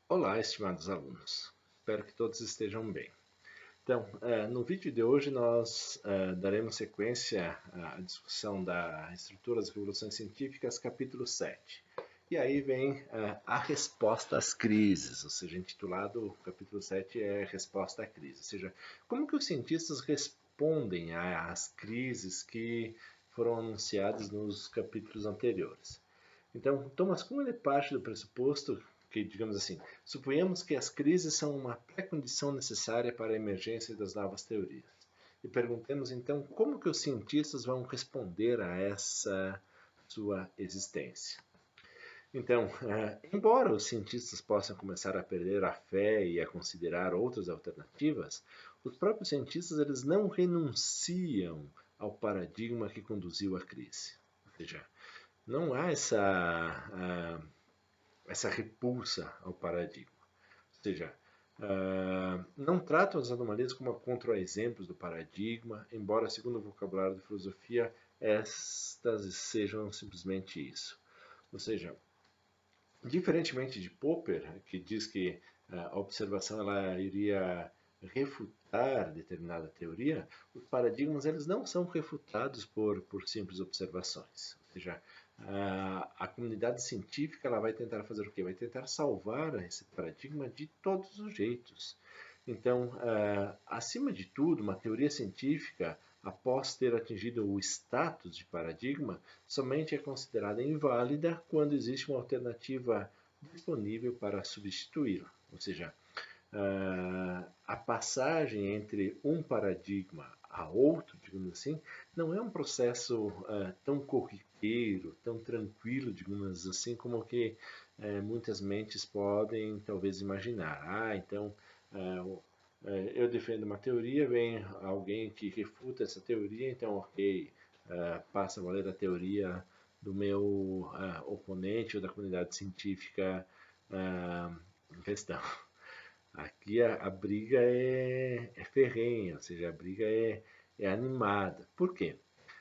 Olá, estimados alunos. Espero que todos estejam bem. Então, no vídeo de hoje nós daremos sequência à discussão da estrutura das revoluções científicas, capítulo 7. E aí vem a resposta às crises, ou seja, intitulado o capítulo 7 é Resposta à Crise. Ou seja, como que os cientistas respondem às crises que foram anunciadas nos capítulos anteriores. Então, Thomas Kuhn ele parte do pressuposto que, digamos assim, suponhamos que as crises são uma pré-condição necessária para a emergência das novas teorias. E perguntemos então como que os cientistas vão responder a essa sua existência. Então, embora os cientistas possam começar a perder a fé e a considerar outras alternativas, os próprios cientistas eles não renunciam ao paradigma que conduziu à crise. Ou seja, não há essa repulsa ao paradigma. Ou seja, não tratam as anomalias como contra-exemplos do paradigma, embora, segundo o vocabulário de filosofia, estas sejam simplesmente isso. Ou seja, diferentemente de Popper, que diz que a observação ela iria refutar determinada teoria, os paradigmas eles não são refutados por simples observações. Ou seja, a comunidade científica ela vai tentar fazer o quê? Vai tentar salvar esse paradigma de todos os jeitos. Então, acima de tudo, uma teoria científica, após ter atingido o status de paradigma, somente é considerada inválida quando existe uma alternativa disponível para substituí-la. Ou seja, a passagem entre um paradigma a outro, digamos assim, não é um processo tão corriqueiro, tão tranquilo, digamos assim, como que muitas mentes podem talvez imaginar. Então eu defendo uma teoria, vem alguém que refuta essa teoria, então ok, passa a valer a teoria do meu oponente ou da comunidade científica em questão. Aqui a briga é ferrenha, ou seja, a briga é animada. Por quê?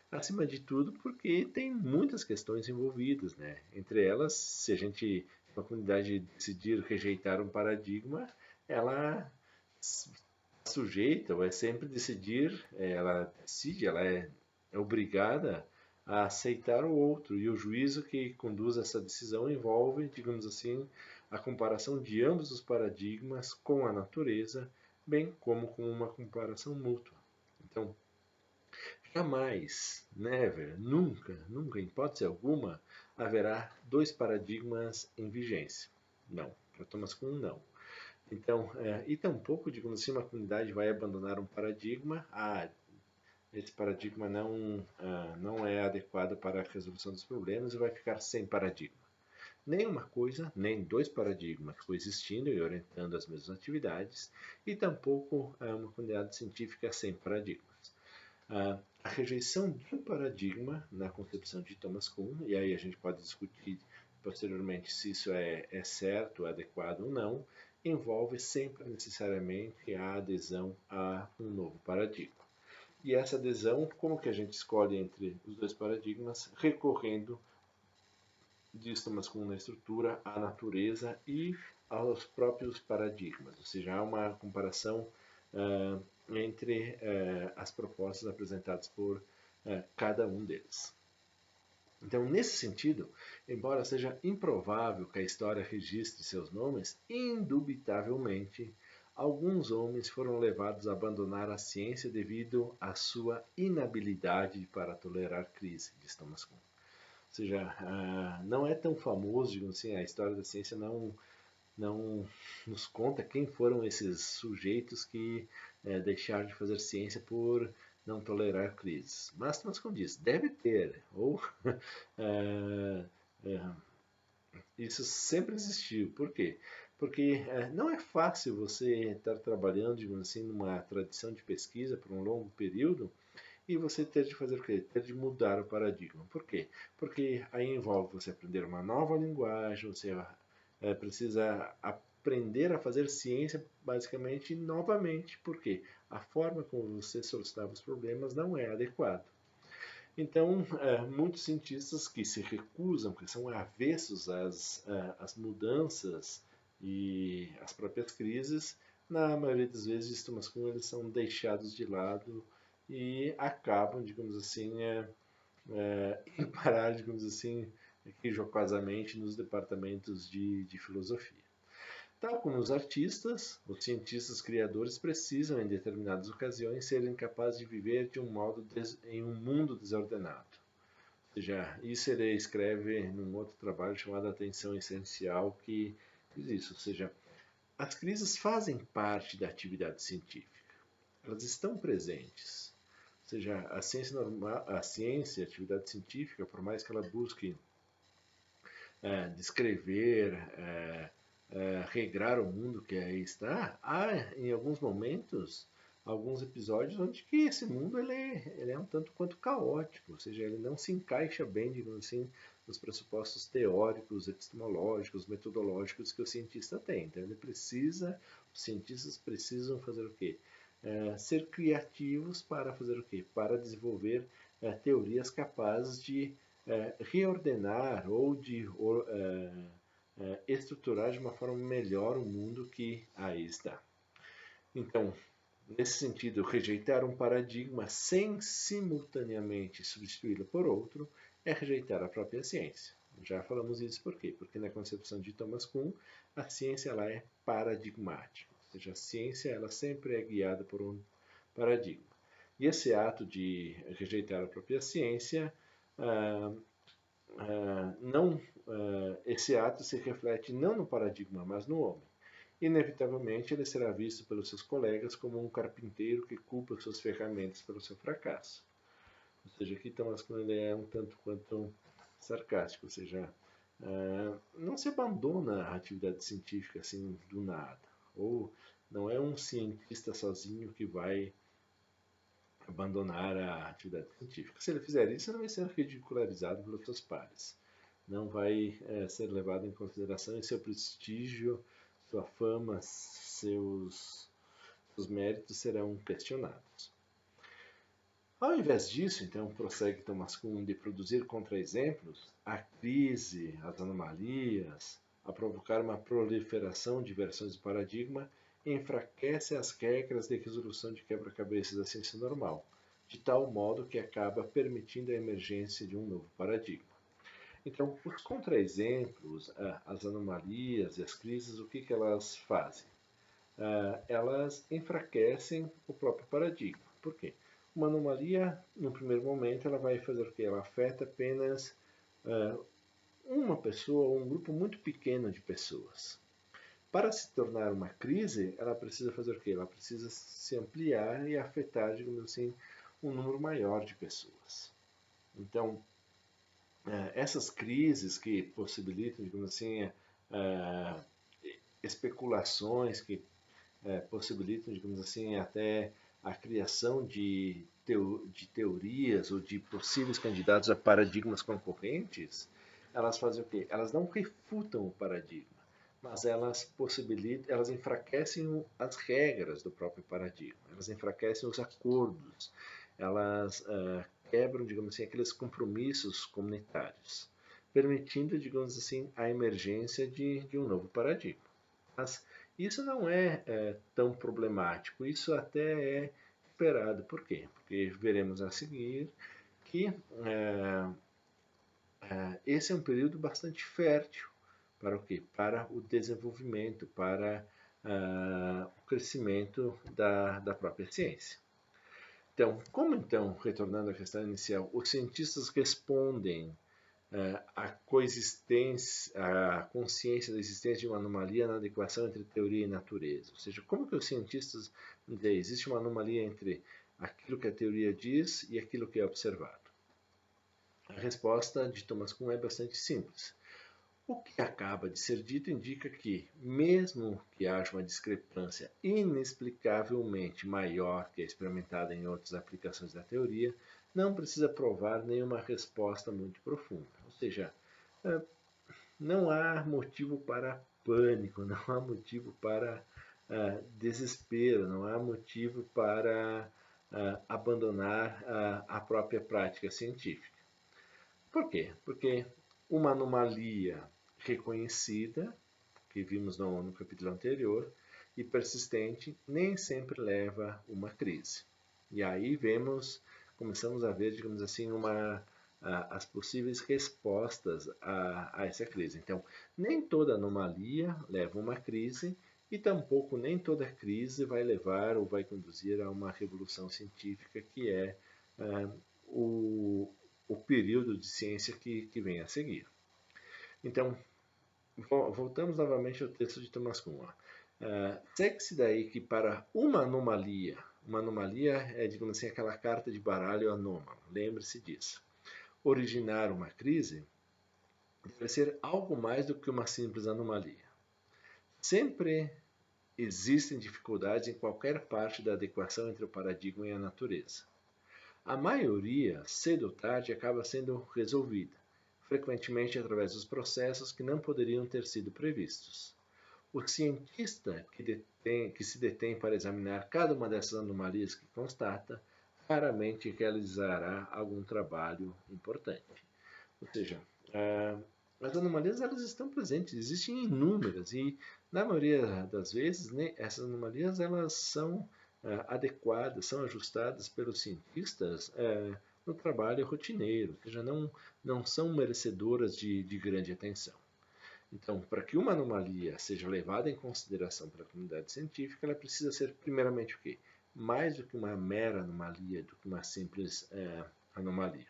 Acima de tudo, porque tem muitas questões envolvidas, né? Entre elas, se a gente, uma comunidade decidir rejeitar um paradigma, ela sujeita, ou é sempre decidir, ela decide, ela é obrigada a aceitar o outro. E o juízo que conduz essa decisão envolve, digamos assim, a comparação de ambos os paradigmas com a natureza, bem como com uma comparação mútua. Então, jamais, never, nunca, nunca, em hipótese alguma, haverá dois paradigmas em vigência. Não. Para Thomas Kuhn, não. Então, e tampouco, digamos assim, uma comunidade vai abandonar um paradigma. Esse paradigma não é adequado para a resolução dos problemas e vai ficar sem paradigma. Nem uma coisa, nem dois paradigmas coexistindo e orientando as mesmas atividades, e tampouco uma comunidade científica sem paradigmas. A rejeição de um paradigma na concepção de Thomas Kuhn, e aí a gente pode discutir posteriormente se isso é certo, adequado ou não, envolve sempre necessariamente a adesão a um novo paradigma. E essa adesão, como que a gente escolhe entre os dois paradigmas? Recorrendo, diz Thomas Kuhn na estrutura, à natureza e aos próprios paradigmas, ou seja, há uma comparação entre as propostas apresentadas por cada um deles. Então, nesse sentido, embora seja improvável que a história registre seus nomes, indubitavelmente alguns homens foram levados a abandonar a ciência devido à sua inabilidade para tolerar crise, diz Thomas Kuhn. Ou seja, não é tão famoso, digamos assim, a história da ciência não nos conta quem foram esses sujeitos que deixaram de fazer ciência por não tolerar crises. Mas Thomas Kuhn diz, deve ter, ou é, é, isso sempre existiu. Por quê? Porque não é fácil você estar trabalhando, digamos assim, numa tradição de pesquisa por um longo período e você ter de fazer o quê? Ter de mudar o paradigma. Por quê? Porque aí envolve você aprender uma nova linguagem, você precisa aprender a fazer ciência basicamente novamente. Por quê? A forma como você solucionava os problemas não é adequada. Então, muitos cientistas que se recusam, que são avessos às mudanças E as próprias crises, na maioria das vezes, os Thomas Kuhn eles são deixados de lado e acabam, digamos assim, em parar, digamos assim, aqui jocosamente, nos departamentos de filosofia. Tal como os artistas, os cientistas criadores precisam, em determinadas ocasiões, serem capazes de viver de um modo em um mundo desordenado. Ou seja, isso ele escreve num outro trabalho chamado Atenção Essencial, que diz isso. Ou seja, as crises fazem parte da atividade científica. Elas estão presentes. Ou seja, a ciência normal, a ciência, a atividade científica, por mais que ela busque descrever, regrar o mundo que aí está, há em alguns momentos, alguns episódios onde que esse mundo ele é um tanto quanto caótico, ou seja, ele não se encaixa bem, digamos assim, nos pressupostos teóricos, epistemológicos, metodológicos que o cientista tem. Então os cientistas precisam fazer o quê? Ser criativos para fazer o quê? Para desenvolver teorias capazes de reordenar ou de estruturar de uma forma melhor o mundo que aí está. Então, nesse sentido, rejeitar um paradigma sem simultaneamente substituí-lo por outro é rejeitar a própria ciência. Já falamos isso por quê? Porque na concepção de Thomas Kuhn, a ciência ela é paradigmática, ou seja, a ciência ela sempre é guiada por um paradigma. E esse ato de rejeitar a própria ciência não, esse ato se reflete não no paradigma, mas no homem. Inevitavelmente, ele será visto pelos seus colegas como um carpinteiro que culpa suas ferramentas pelo seu fracasso. Ou seja, aqui Thomas Kuhn ele é um tanto quanto sarcástico, ou seja, não se abandona a atividade científica assim do nada, ou não é um cientista sozinho que vai abandonar a atividade científica. Se ele fizer isso, ele vai ser ridicularizado pelos seus pares. Não vai ser levado em consideração e seu prestígio, sua fama, seus méritos serão questionados. Ao invés disso, então, prossegue Thomas Kuhn de produzir contra-exemplos, a crise, as anomalias, a provocar uma proliferação de versões do paradigma, enfraquece as regras de resolução de quebra-cabeças da ciência normal, de tal modo que acaba permitindo a emergência de um novo paradigma. Então, os contra-exemplos, as anomalias e as crises, o que elas fazem? Elas enfraquecem o próprio paradigma. Por quê? Uma anomalia, no primeiro momento, ela vai fazer o quê? Ela afeta apenas uma pessoa ou um grupo muito pequeno de pessoas. Para se tornar uma crise, ela precisa fazer o quê? Ela precisa se ampliar e afetar, digamos assim, um número maior de pessoas. Então, essas crises que possibilitam, digamos assim, especulações que possibilitam, digamos assim, até a criação de teorias ou de possíveis candidatos a paradigmas concorrentes, elas fazem o quê? Elas não refutam o paradigma, mas elas possibilitam, elas enfraquecem as regras do próprio paradigma, elas enfraquecem os acordos, elas quebram, digamos assim, aqueles compromissos comunitários, permitindo, digamos assim, a emergência de um novo paradigma. Mas isso não é tão problemático, isso até é esperado. Por quê? Porque veremos a seguir que esse é um período bastante fértil para o quê? Para o desenvolvimento, para o crescimento da própria ciência. Então, como então, retornando à questão inicial, os cientistas respondem a coexistência, a consciência da existência de uma anomalia na adequação entre teoria e natureza? Ou seja, como que os cientistas dizem, existe uma anomalia entre aquilo que a teoria diz e aquilo que é observado? A resposta de Thomas Kuhn é bastante simples. O que acaba de ser dito indica que, mesmo que haja uma discrepância inexplicavelmente maior que a experimentada em outras aplicações da teoria, não precisa provar nenhuma resposta muito profunda. Ou seja, não há motivo para pânico, não há motivo para desespero, não há motivo para abandonar a própria prática científica. Por quê? Porque uma anomalia reconhecida, que vimos no capítulo anterior, e persistente nem sempre leva a uma crise. E aí começamos a ver, digamos assim, as possíveis respostas a essa crise. Então, nem toda anomalia leva a uma crise e tampouco nem toda crise vai levar ou vai conduzir a uma revolução científica, que é o, o período de ciência que vem a seguir. Então, voltamos novamente ao texto de Thomas Kuhn. Segue-se daí que para uma anomalia é, digamos assim, aquela carta de baralho anômala, lembre-se disso. Originar uma crise deve ser algo mais do que uma simples anomalia. Sempre existem dificuldades em qualquer parte da adequação entre o paradigma e a natureza. A maioria, cedo ou tarde, acaba sendo resolvida, frequentemente através dos processos que não poderiam ter sido previstos. O cientista que se detém para examinar cada uma dessas anomalias que constata, raramente realizará algum trabalho importante. Ou seja, as anomalias elas estão presentes, existem inúmeras e na maioria das vezes essas anomalias elas são adequadas, são ajustadas pelos cientistas no trabalho rotineiro, ou seja, não são merecedoras de grande atenção. Então, para que uma anomalia seja levada em consideração pela comunidade científica, ela precisa ser primeiramente o quê? Mais do que uma mera anomalia, do que uma simples anomalia.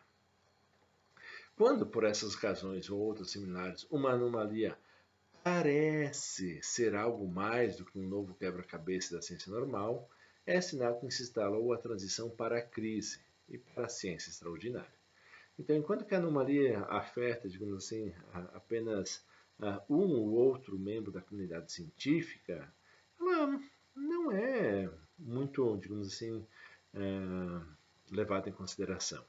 Quando, por essas razões ou outras similares, uma anomalia parece ser algo mais do que um novo quebra-cabeça da ciência normal, é sinal que se instalou a transição para a crise e para a ciência extraordinária. Então, enquanto que a anomalia afeta, digamos assim, apenas um ou outro membro da comunidade científica, ela não é muito, digamos assim, levada em consideração.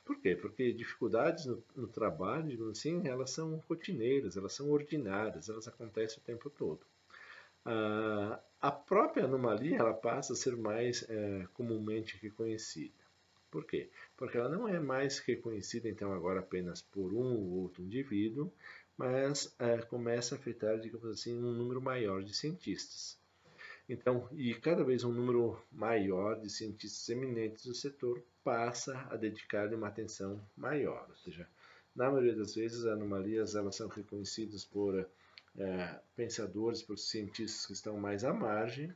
Por quê? Porque dificuldades no trabalho, digamos assim, elas são rotineiras, elas são ordinárias, elas acontecem o tempo todo. A própria anomalia ela passa a ser mais comumente reconhecida. Por quê? Porque ela não é mais reconhecida então agora apenas por um ou outro indivíduo, mas começa a afetar, digamos assim, um número maior de cientistas. Então, e cada vez um número maior de cientistas eminentes do setor passa a dedicar-lhe uma atenção maior. Ou seja, na maioria das vezes, as anomalias elas são reconhecidas por pensadores, por cientistas que estão mais à margem,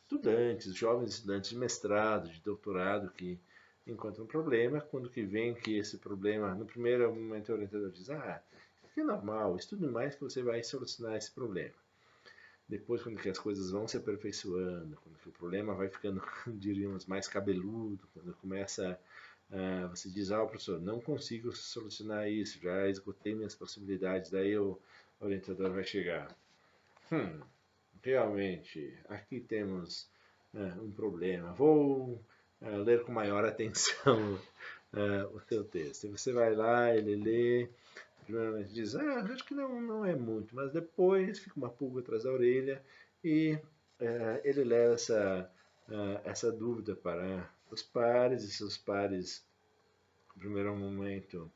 estudantes, jovens estudantes de mestrado, de doutorado que encontram um problema, quando que vem que esse problema, no primeiro momento o orientador diz, isso aqui é normal, estude mais que você vai solucionar esse problema. Depois, quando que as coisas vão se aperfeiçoando, quando que o problema vai ficando, diríamos, mais cabeludo, quando começa você diz, professor, não consigo solucionar isso, já esgotei minhas possibilidades, daí o orientador vai chegar. Realmente, aqui temos um problema. Vou ler com maior atenção o seu texto. E você vai lá, ele lê, primeiramente diz, acho que não é muito, mas depois fica uma pulga atrás da orelha e ele leva essa dúvida para os pares, e seus pares, no primeiro momento,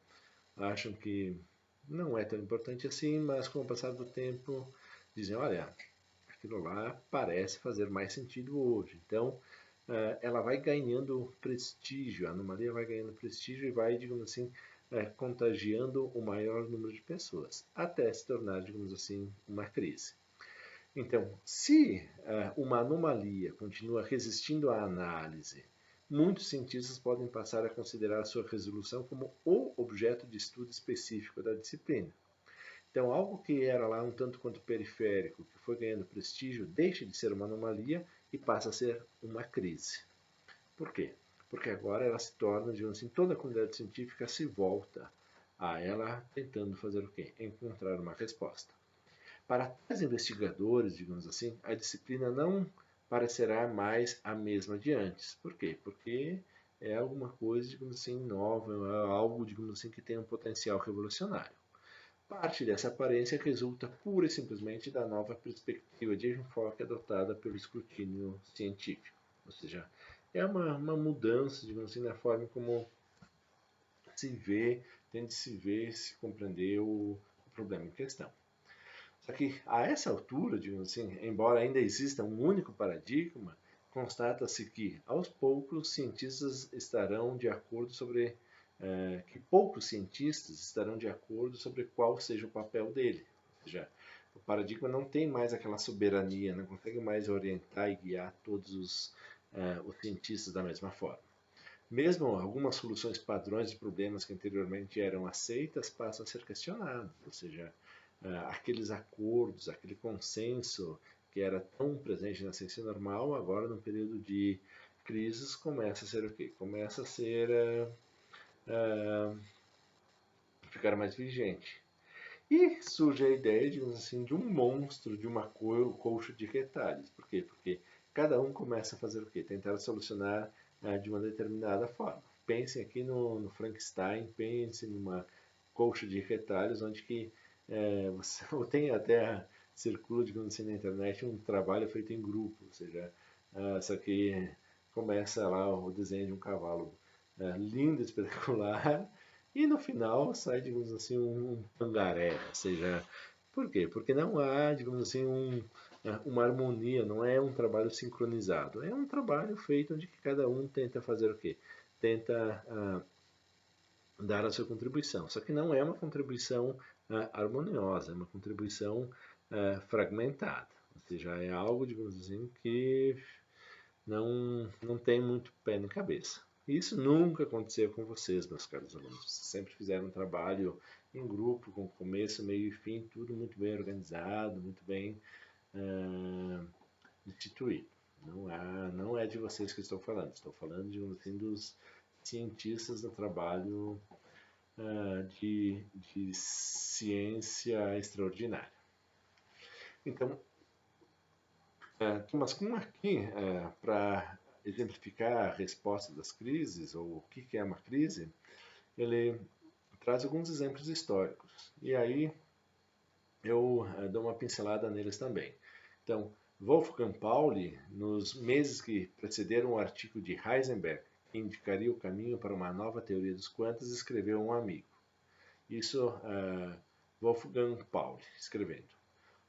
acham que não é tão importante assim, mas com o passar do tempo dizem, olha, aquilo lá parece fazer mais sentido hoje. Então, ela vai ganhando prestígio, a anomalia vai ganhando prestígio e vai, digamos assim, contagiando o maior número de pessoas, até se tornar, digamos assim, uma crise. Então, se uma anomalia continua resistindo à análise, muitos cientistas podem passar a considerar sua resolução como o objeto de estudo específico da disciplina. Então, algo que era lá um tanto quanto periférico, que foi ganhando prestígio, deixa de ser uma anomalia e passa a ser uma crise. Por quê? Porque agora ela se torna, digamos assim, toda a comunidade científica se volta a ela tentando fazer o quê? Encontrar uma resposta. Para tais investigadores, digamos assim, a disciplina não parecerá mais a mesma de antes. Por quê? Porque é alguma coisa, digamos assim, nova, algo, digamos assim, que tem um potencial revolucionário. Parte dessa aparência resulta pura e simplesmente da nova perspectiva de enfoque adotada pelo escrutínio científico. Ou seja, é uma mudança, digamos assim, na forma como se vê, tem de se ver, se compreender o problema em questão. Só que a essa altura, digamos assim, embora ainda exista um único paradigma, constata-se que, aos poucos, cientistas estarão de acordo sobre que poucos cientistas estarão de acordo sobre qual seja o papel dele. Ou seja, o paradigma não tem mais aquela soberania, não consegue mais orientar e guiar todos os cientistas da mesma forma. Mesmo algumas soluções padrões de problemas que anteriormente eram aceitas passam a ser questionadas, ou seja, aqueles acordos, aquele consenso que era tão presente na ciência normal, agora no período de crises começa a ser o quê? Começa a ser ficar mais vigente. E surge a ideia, digamos assim, de um monstro, de uma colcha de retalhos. Por quê? Porque cada um começa a fazer o quê? Tentar solucionar de uma determinada forma. Pensem aqui no Frankenstein, pensem numa colcha de retalhos, onde que você tem até circula, digamos assim, na internet um trabalho feito em grupo, ou seja, só que começa lá o desenho de um cavalo lindo, espetacular, e no final sai, digamos assim, um pangaré, ou seja, por quê? Porque não há, digamos assim, uma harmonia, não é um trabalho sincronizado, é um trabalho feito onde cada um tenta fazer o quê? Tenta dar a sua contribuição, só que não é uma contribuição harmoniosa, é uma contribuição fragmentada, ou seja, é algo, digamos assim, que não tem muito pé nem cabeça. Isso nunca aconteceu com vocês, meus caros alunos. Vocês sempre fizeram um trabalho em grupo, com começo, meio e fim, tudo muito bem organizado, muito bem instituído. Não é de vocês que estou falando. Estou falando, digamos assim, dos cientistas do trabalho de ciência extraordinária. Então, Thomas Kuhn aqui, para exemplificar a resposta das crises, ou o que é uma crise, ele traz alguns exemplos históricos. E aí eu dou uma pincelada neles também. Então, Wolfgang Pauli, nos meses que precederam o artigo de Heisenberg, que indicaria o caminho para uma nova teoria dos quantos, escreveu a um amigo. Isso, Wolfgang Pauli, escrevendo.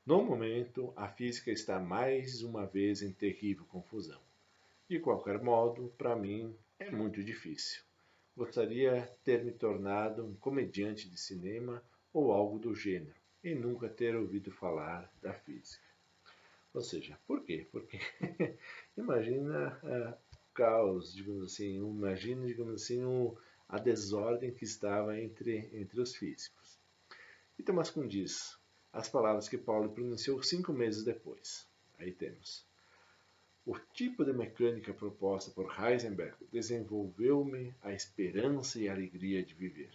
No momento, a física está mais uma vez em terrível confusão. De qualquer modo, para mim, é muito difícil. Gostaria ter me tornado um comediante de cinema ou algo do gênero, e nunca ter ouvido falar da física. Ou seja, por quê? Porque imagina o caos, digamos assim, imagina, digamos assim, a desordem que estava entre os físicos. E Thomas Kuhn diz as palavras que Paulo pronunciou 5 meses depois. Aí temos. O tipo de mecânica proposta por Heisenberg desenvolveu-me a esperança e a alegria de viver.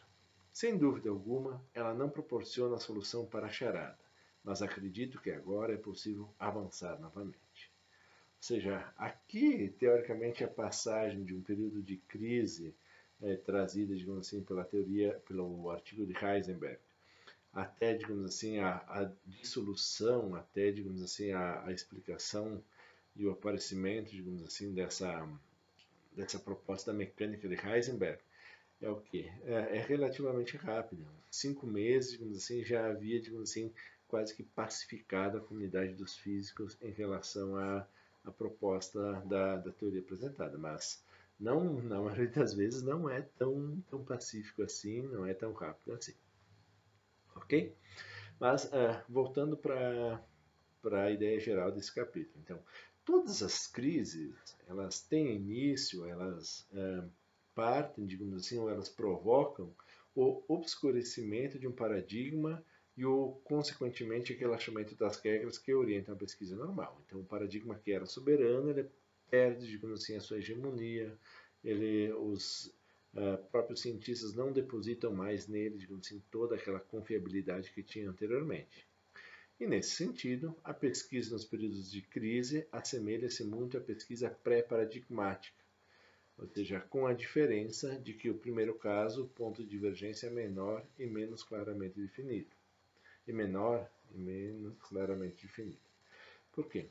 Sem dúvida alguma, ela não proporciona a solução para a charada, mas acredito que agora é possível avançar novamente. Ou seja, aqui, teoricamente, a passagem de um período de crise trazida, digamos assim, pela teoria, pelo artigo de Heisenberg, até, digamos assim, a dissolução, até, digamos assim, a explicação e o aparecimento, digamos assim, dessa proposta da mecânica de Heisenberg, é o que? É relativamente rápida. 5 meses, digamos assim, já havia, digamos assim, quase que pacificado a comunidade dos físicos em relação à proposta da teoria apresentada, mas não, na maioria das vezes não é tão pacífico assim, não é tão rápido assim. Ok? Mas voltando para a ideia geral desse capítulo. Então, todas as crises, elas têm início, elas partem, digamos assim, ou elas provocam o obscurecimento de um paradigma e o, consequentemente, relaxamento das regras que orientam a pesquisa normal. Então, o paradigma que era soberano, ele perde, digamos assim, a sua hegemonia, os próprios cientistas não depositam mais nele, digamos assim, toda aquela confiabilidade que tinha anteriormente. E nesse sentido, a pesquisa nos períodos de crise assemelha-se muito à pesquisa pré-paradigmática, ou seja, com a diferença de que o primeiro caso, o ponto de divergência é menor e menos claramente definido. E menor e menos claramente definido. Por quê?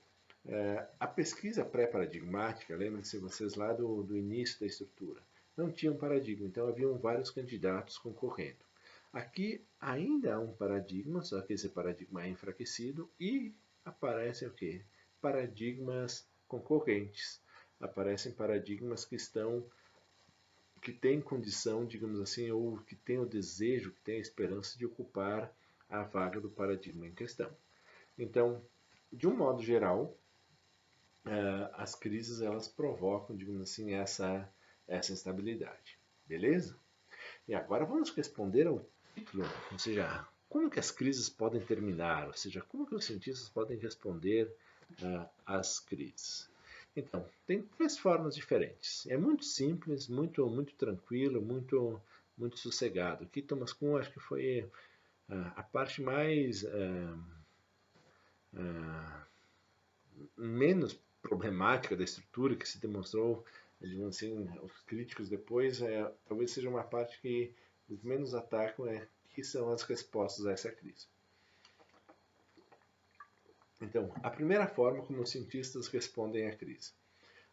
A pesquisa pré-paradigmática, lembrem-se vocês lá do início da estrutura, não tinha um paradigma, então haviam vários candidatos concorrendo. Aqui ainda há um paradigma, só que esse paradigma é enfraquecido e aparecem o quê? Paradigmas concorrentes. Aparecem paradigmas que têm condição, digamos assim, ou que têm o desejo, que têm a esperança de ocupar a vaga do paradigma em questão. Então, de um modo geral, as crises elas provocam, digamos assim, essa instabilidade. Beleza? E agora vamos responder ao título, ou seja, como que as crises podem terminar, ou seja, como que os cientistas podem responder às crises. Então, tem três formas diferentes. É muito simples, muito tranquilo, muito sossegado. Aqui Thomas Kuhn acho que foi a parte mais menos problemática da estrutura que se demonstrou, digamos assim, os críticos depois, talvez seja uma parte que os menos atacam, que são as respostas a essa crise. Então, a primeira forma como os cientistas respondem à crise.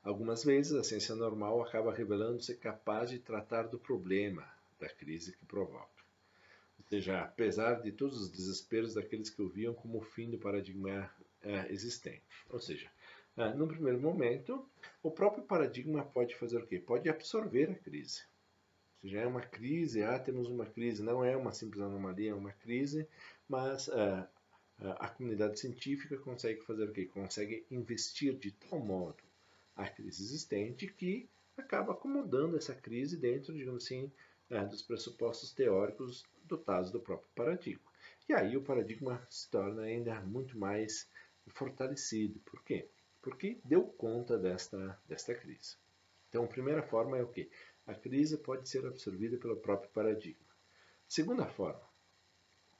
Algumas vezes a ciência normal acaba revelando-se capaz de tratar do problema da crise que provoca. Ou seja, apesar de todos os desesperos daqueles que o viam como o fim do paradigma existente. Ou seja, num primeiro momento, o próprio paradigma pode fazer o quê? Pode absorver a crise. Ou seja, é uma crise, temos uma crise, não é uma simples anomalia, é uma crise, mas a comunidade científica consegue fazer o quê? Consegue investir de tal modo a crise existente que acaba acomodando essa crise dentro, digamos assim, dos pressupostos teóricos dotados do próprio paradigma. E aí o paradigma se torna ainda muito mais fortalecido. Por quê? Porque deu conta desta crise. Então, a primeira forma é o quê? A crise pode ser absorvida pelo próprio paradigma. Segunda forma,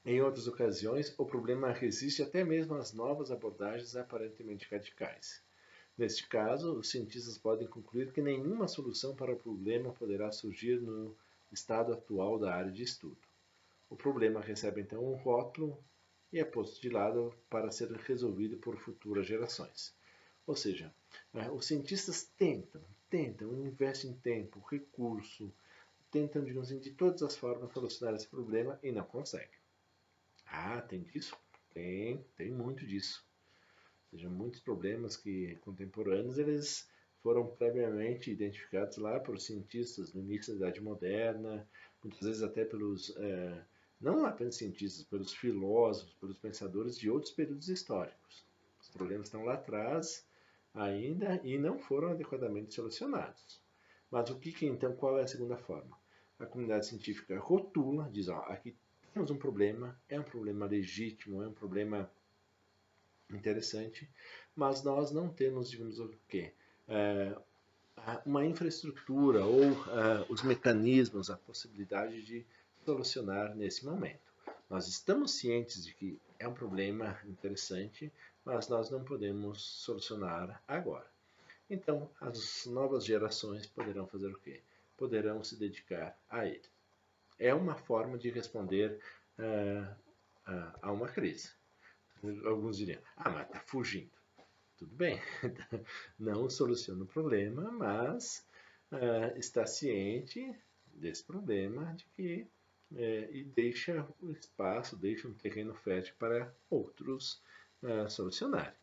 em outras ocasiões, o problema resiste até mesmo às novas abordagens aparentemente radicais. Neste caso, os cientistas podem concluir que nenhuma solução para o problema poderá surgir no estado atual da área de estudo. O problema recebe então um rótulo e é posto de lado para ser resolvido por futuras gerações. Ou seja, os cientistas tentam, investem tempo, recurso, tentam, digamos assim, de todas as formas solucionar esse problema e não conseguem. Tem disso? Tem muito disso. Ou seja, muitos problemas contemporâneos eles foram previamente identificados lá por cientistas no início da Idade Moderna, muitas vezes até pelos, não apenas cientistas, pelos filósofos, pelos pensadores de outros períodos históricos. Os problemas estão lá atrás ainda e não foram adequadamente solucionados. Mas então, qual é a segunda forma? A comunidade científica rotula, diz, aqui temos um problema, é um problema legítimo, é um problema interessante, mas nós não temos, digamos o quê? Uma infraestrutura ou os mecanismos, a possibilidade de solucionar nesse momento. Nós estamos cientes de que é um problema interessante, mas nós não podemos solucionar agora. Então, as novas gerações poderão fazer o quê? Poderão se dedicar a ele. É uma forma de responder a uma crise. Alguns diriam, mas está fugindo. Tudo bem, não soluciona o problema, mas está ciente desse problema de que, e deixa o espaço, deixa um terreno fértil para outros solucionarem.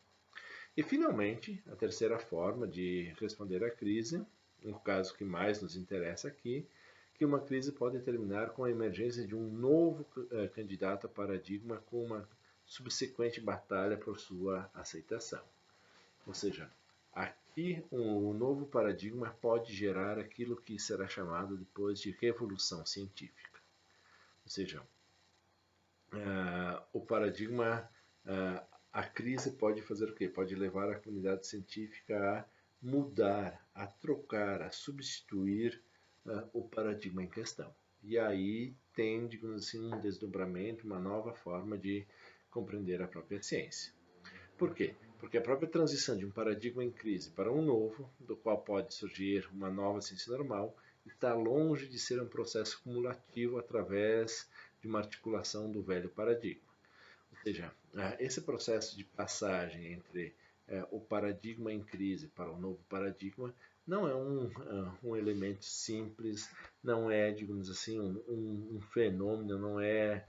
E, finalmente, a terceira forma de responder à crise, no caso que mais nos interessa aqui, que uma crise pode terminar com a emergência de um novo candidato a paradigma com uma subsequente batalha por sua aceitação. Ou seja, aqui um novo paradigma pode gerar aquilo que será chamado depois de revolução científica. Ou seja, o paradigma, a crise pode fazer o quê? Pode levar a comunidade científica a mudar, a trocar, a substituir o paradigma em questão. E aí tem, digamos assim, um desdobramento, uma nova forma de compreender a própria ciência. Por quê? Porque a própria transição de um paradigma em crise para um novo, do qual pode surgir uma nova ciência normal, está longe de ser um processo cumulativo através de uma articulação do velho paradigma. Ou seja, esse processo de passagem entre o paradigma em crise para o novo paradigma não é um elemento simples, não é, digamos assim, um fenômeno, não é,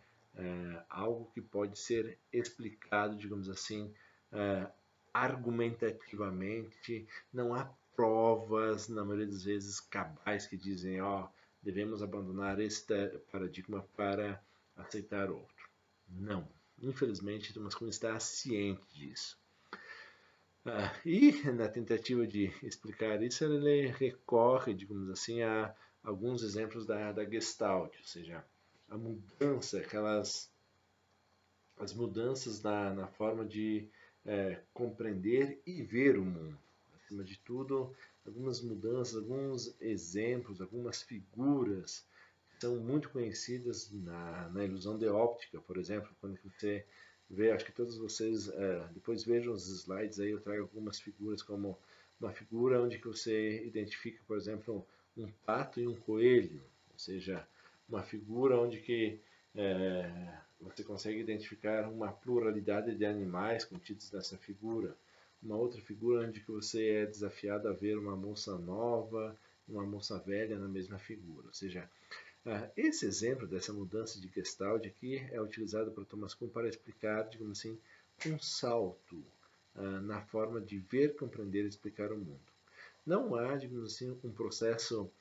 algo que pode ser explicado, digamos assim, é, argumentativamente, não há provas, na maioria das vezes, cabais que dizem, ó, devemos abandonar este paradigma para aceitar outro. Não. Infelizmente, Thomas Kuhn está ciente disso. E na tentativa de explicar isso, ele recorre, digamos assim, a alguns exemplos da Gestalt, ou seja, a mudança, as mudanças na forma de compreender e ver o mundo. Acima de tudo, algumas mudanças, alguns exemplos, algumas figuras que são muito conhecidas na ilusão de óptica, por exemplo, quando você vê, acho que todos vocês depois vejam os slides aí, eu trago algumas figuras como uma figura onde que você identifica, por exemplo, um pato e um coelho, ou seja, uma figura onde que você consegue identificar uma pluralidade de animais contidos nessa figura. Uma outra figura onde que você é desafiado a ver uma moça nova, uma moça velha na mesma figura. Ou seja, esse exemplo dessa mudança de Gestalt aqui é utilizado por Thomas Kuhn para explicar, digamos assim, um salto na forma de ver, compreender e explicar o mundo. Não há, digamos assim, um processo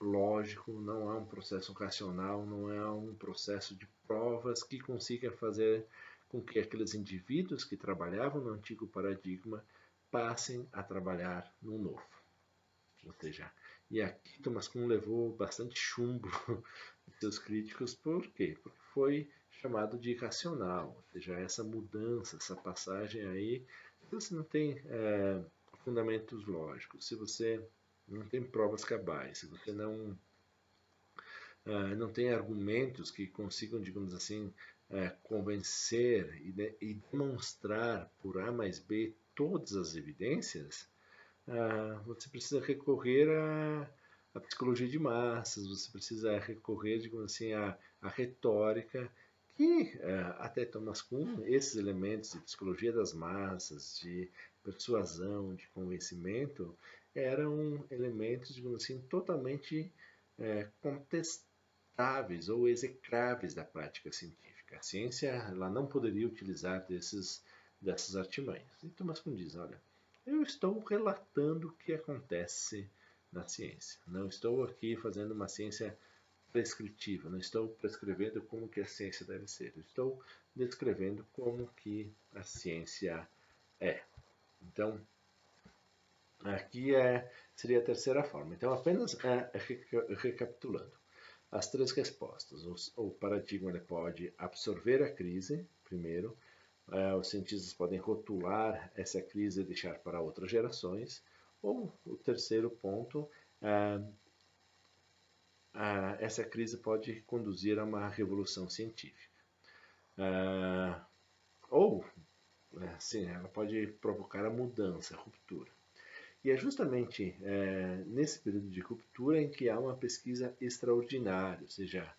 lógico, não há um processo racional, não há um processo de provas que consiga fazer com que aqueles indivíduos que trabalhavam no antigo paradigma passem a trabalhar no novo. Ou seja, e aqui Thomas Kuhn levou bastante chumbo de seus críticos, por quê? Porque foi chamado de irracional, ou seja, essa mudança, essa passagem aí, se você não tem fundamentos lógicos, se você não tem provas cabais, se você não tem argumentos que consigam, digamos assim, convencer e demonstrar por A mais B todas as evidências, você precisa recorrer à psicologia de massas, você precisa recorrer, digamos assim, à retórica, que até Thomas Kuhn, esses elementos de psicologia das massas, de persuasão, de convencimento, eram elementos, digamos assim, totalmente contestáveis ou execráveis da prática científica. A ciência ela não poderia utilizar dessas artimanhas. E Thomas Kuhn diz, olha, eu estou relatando o que acontece na ciência. Não estou aqui fazendo uma ciência prescritiva, não estou prescrevendo como que a ciência deve ser. Eu estou descrevendo como que a ciência é. Então, aqui seria a terceira forma. Então, apenas recapitulando. As três respostas. O paradigma ele pode absorver a crise, primeiro. Os cientistas podem rotular essa crise e deixar para outras gerações. Ou o terceiro ponto, essa crise pode conduzir a uma revolução científica. Ou, sim, ela pode provocar a mudança, a ruptura. E é justamente nesse período de ruptura em que há uma pesquisa extraordinária, ou seja,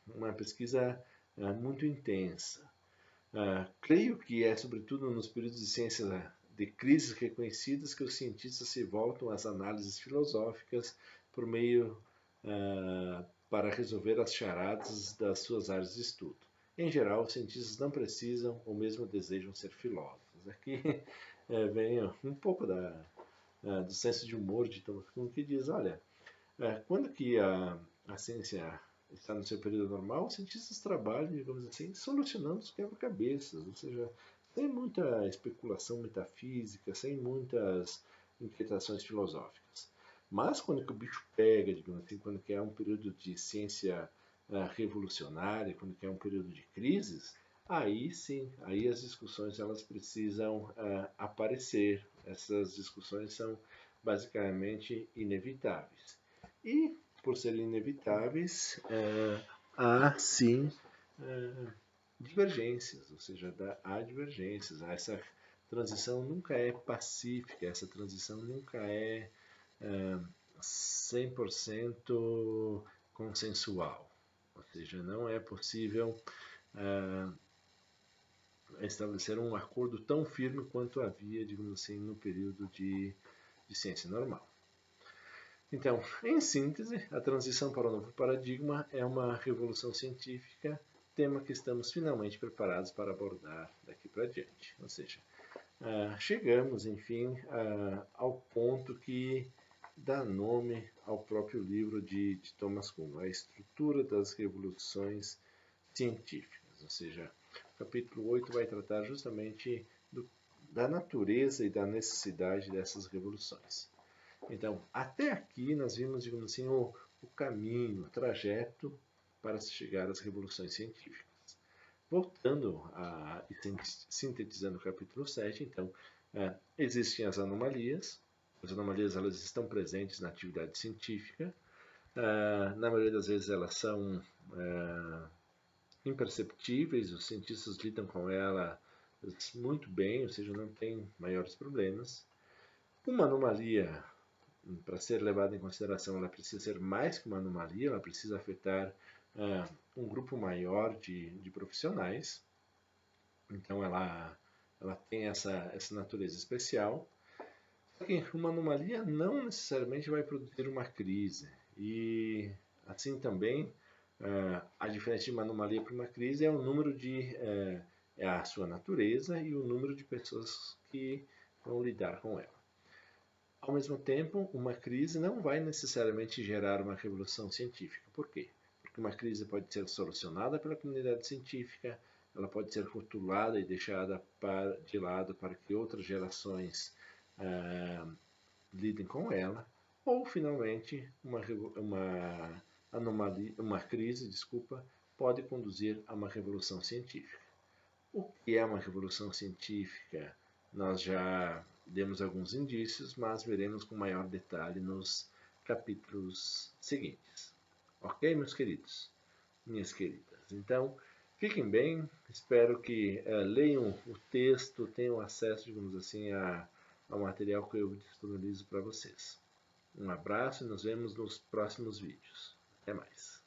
uma pesquisa muito intensa. Creio que é sobretudo nos períodos de ciência de crises reconhecidas que os cientistas se voltam às análises filosóficas por meio para resolver as charadas das suas áreas de estudo. Em geral, os cientistas não precisam ou mesmo desejam ser filósofos. Aqui vem um pouco do senso de humor de Thomas Kuhn, que diz, olha, quando que a ciência está no seu período normal, os cientistas trabalham, digamos assim, solucionando os quebra-cabeças, ou seja, sem muita especulação metafísica, sem muitas inquietações filosóficas. Mas quando que o bicho pega, digamos assim, quando que é um período de ciência revolucionária, quando que é um período de crises, aí sim, aí as discussões elas precisam aparecer. Essas discussões são basicamente inevitáveis. E, por serem inevitáveis, há sim divergências, ou seja, há divergências. Essa transição nunca é pacífica, essa transição nunca é 100% consensual. Ou seja, não é possível estabelecer um acordo tão firme quanto havia, digamos assim, no período de ciência normal. Então, em síntese, a transição para o novo paradigma é uma revolução científica, tema que estamos finalmente preparados para abordar daqui para diante. Ou seja, chegamos, enfim, ao ponto que dá nome ao próprio livro de Thomas Kuhn, A Estrutura das Revoluções Científicas. Ou seja, o capítulo 8 vai tratar justamente da natureza e da necessidade dessas revoluções. Então, até aqui nós vimos, digamos assim, o caminho, o trajeto para se chegar às revoluções científicas. Voltando e sintetizando o capítulo 7, então, existem as anomalias elas estão presentes na atividade científica, na maioria das vezes elas são imperceptíveis, os cientistas lidam com elas muito bem, ou seja, não tem maiores problemas. Uma anomalia, para ser levada em consideração, ela precisa ser mais que uma anomalia, ela precisa afetar um grupo maior de profissionais. Então ela tem essa natureza especial. Só que uma anomalia não necessariamente vai produzir uma crise. E assim também, a diferença de uma anomalia para uma crise é o número é a sua natureza e o número de pessoas que vão lidar com ela. Ao mesmo tempo, uma crise não vai necessariamente gerar uma revolução científica. Por quê? Porque uma crise pode ser solucionada pela comunidade científica, ela pode ser rotulada e deixada de lado para que outras gerações lidem com ela, ou finalmente uma crise, pode conduzir a uma revolução científica. O que é uma revolução científica? Nós já demos alguns indícios, mas veremos com maior detalhe nos capítulos seguintes. Ok, meus queridos? Minhas queridas. Então, fiquem bem. Espero que leiam o texto, tenham acesso, digamos assim, ao material que eu disponibilizo para vocês. Um abraço e nos vemos nos próximos vídeos. Até mais.